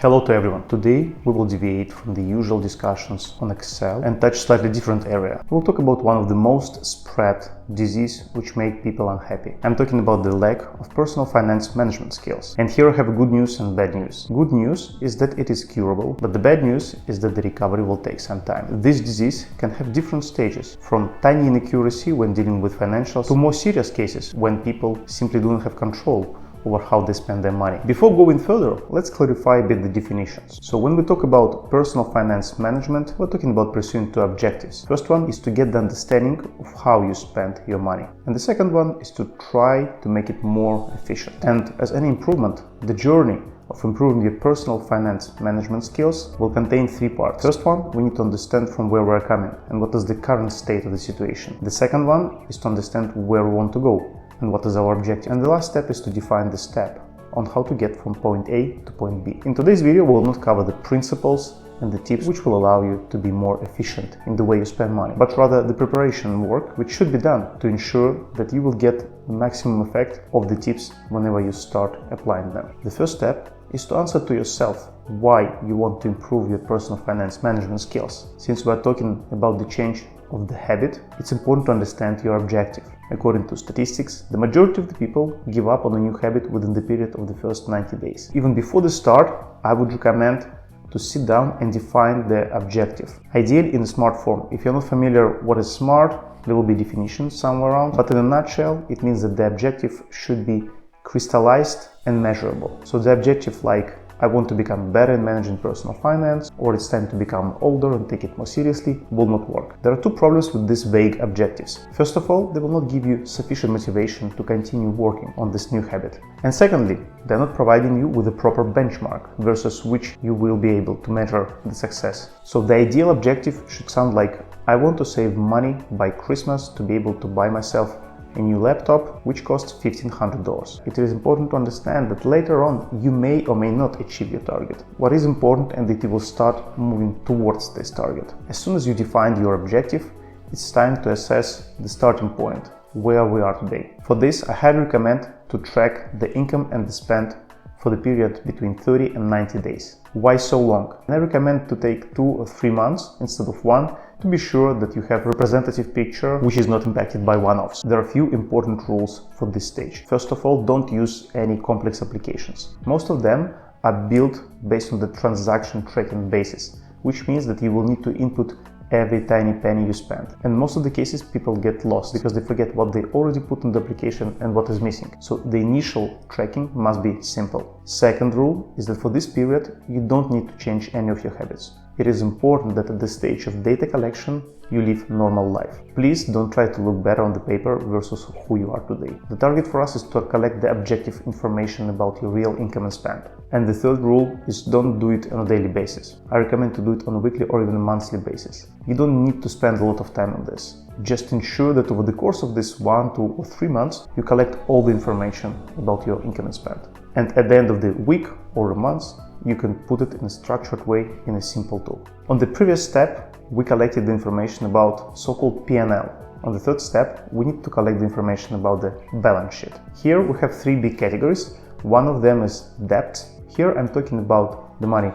Hello to everyone. Today we will deviate from the usual discussions on Excel and touch slightly different area. We'll talk about one of the most spread disease which make people unhappy. I'm talking about the lack of personal finance management skills. And here I have good news and bad news. Good news is that it is curable, but the bad news is that the recovery will take some time. This disease can have different stages, from tiny inaccuracy when dealing with financials to more serious cases when people simply don't have control over how they spend their money. Before going further, let's clarify a bit the definitions. So when we talk about personal finance management, we're talking about pursuing two objectives. First one is to get the understanding of how you spend your money. And the second one is to try to make it more efficient. And as any improvement, the journey of improving your personal finance management skills will contain three parts. First one, we need to understand from where we're coming and what is the current state of the situation. The second one is to understand where we want to go and what is our objective. And the last step is to define the step on how to get from point A to point B. In today's video, we will not cover the principles and the tips which will allow you to be more efficient in the way you spend money, but rather the preparation work which should be done to ensure that you will get the maximum effect of the tips whenever you start applying them. The first step is to answer to yourself why you want to improve your personal finance management skills. Since we are talking about the change of the habit, it's important to understand your objective. According to statistics, the majority of the people give up on a new habit within the period of the first 90 days. Even before the start, I would recommend to sit down and define the objective. Ideally in a SMART form. If you're not familiar what is SMART, there will be definitions somewhere around, but in a nutshell, it means that the objective should be crystallized and measurable. So the objective like I want to become better in managing personal finance, or it's time to become older and take it more seriously, will not work. There are two problems with these vague objectives. First of all, they will not give you sufficient motivation to continue working on this new habit. And secondly, they're not providing you with a proper benchmark versus which you will be able to measure the success. So the ideal objective should sound like I want to save money by Christmas to be able to buy myself a new laptop which costs $1,500. It is important to understand that later on you may or may not achieve your target. What is important and that you will start moving towards this target. As soon as you define your objective, it's time to assess the starting point, where we are today. For this, I highly recommend to track the income and the spend for the period between 30 and 90 days. Why so long? I recommend to take 2 or 3 months instead of 1 to be sure that you have a representative picture which is not impacted by one-offs. There are a few important rules for this stage. First of all, don't use any complex applications. Most of them are built based on the transaction tracking basis, which means that you will need to input every tiny penny you spend. And most of the cases people get lost because they forget what they already put in the application and what is missing. So the initial tracking must be simple. Second rule is that for this period you don't need to change any of your habits. It is important that at the stage of data collection you live normal life. Please don't try to look better on the paper versus who you are today. The target for us is to collect the objective information about your real income and spend. And the third rule is don't do it on a daily basis. I recommend to do it on a weekly or even a monthly basis. You don't need to spend a lot of time on this. Just ensure that over the course of this 1, 2 or 3 months, you collect all the information about your income and spend. And at the end of the week or a month, you can put it in a structured way in a simple tool. On the previous step, we collected the information about so-called P&L. On the third step, we need to collect the information about the balance sheet. Here we have 3 big categories. One of them is debt. Here I'm talking about the money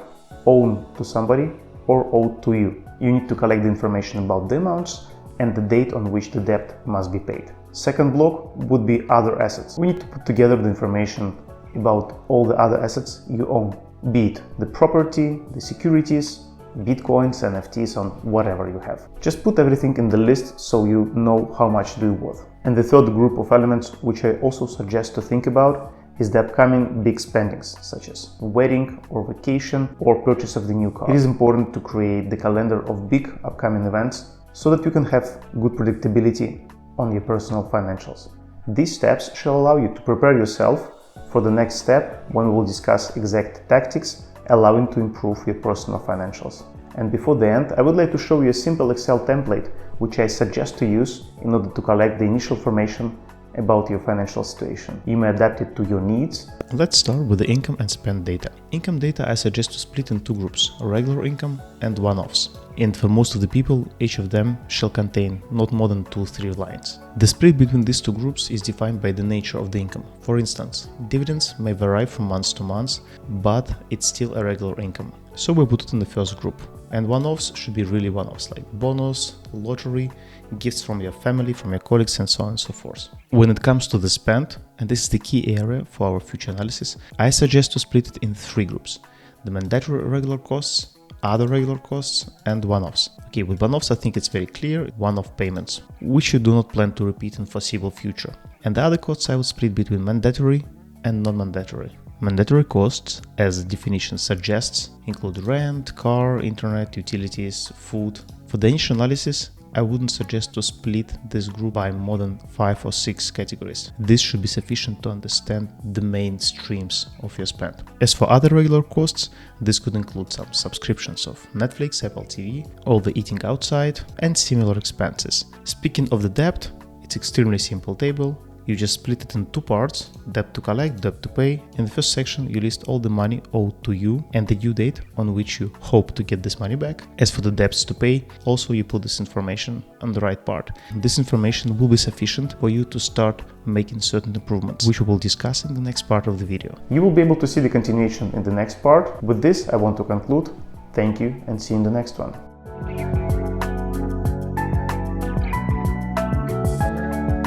owed to somebody or owed to you. You need to collect the information about the amounts and the date on which the debt must be paid. Second block would be other assets. We need to put together the information about all the other assets you own, be it the property, the securities, bitcoins, NFTs, on whatever you have. Just put everything in the list so you know how much do you worth. And the third group of elements which I also suggest to think about is the upcoming big spendings, such as wedding or vacation or purchase of the new car. It is important to create the calendar of big upcoming events so that you can have good predictability on your personal financials. These steps shall allow you to prepare yourself for the next step when we will discuss exact tactics allowing to improve your personal financials. And before the end, I would like to show you a simple Excel template which I suggest to use in order to collect the initial information about your financial situation. You may adapt it to your needs. Let's start with the income and spend data. Income data I suggest to split in 2 groups, regular income and one-offs. and for most of the people, each of them shall contain not more than 2-3 lines. The split between these two groups is defined by the nature of the income. For instance, dividends may vary from month to month, but it's still a regular income. So we put it in the first group. And one-offs should be really one-offs, like bonus, lottery, gifts from your family, from your colleagues, and so on and so forth. When it comes to the spend, and this is the key area for our future analysis, I suggest to split it in 3 groups: the mandatory regular costs, other regular costs, and one-offs. Okay, with one-offs I think it's very clear: one-off payments, which you do not plan to repeat in foreseeable future. And the other costs I would split between mandatory and non-mandatory. Mandatory costs, as the definition suggests, include rent, car, internet, utilities, food. For the initial analysis, I wouldn't suggest to split this group by more than 5 or 6 categories. This should be sufficient to understand the main streams of your spend. As for other regular costs, this could include some subscriptions of Netflix, Apple TV, all the eating outside, and similar expenses. Speaking of the debt, it's extremely simple table. You just split it in 2 parts: debt to collect, debt to pay. In the first section, you list all the money owed to you and the due date on which you hope to get this money back. As for the debts to pay, also you put this information on the right part. This information will be sufficient for you to start making certain improvements, which we will discuss in the next part of the video. You will be able to see the continuation in the next part. With this, I want to conclude. Thank you and see you in the next one.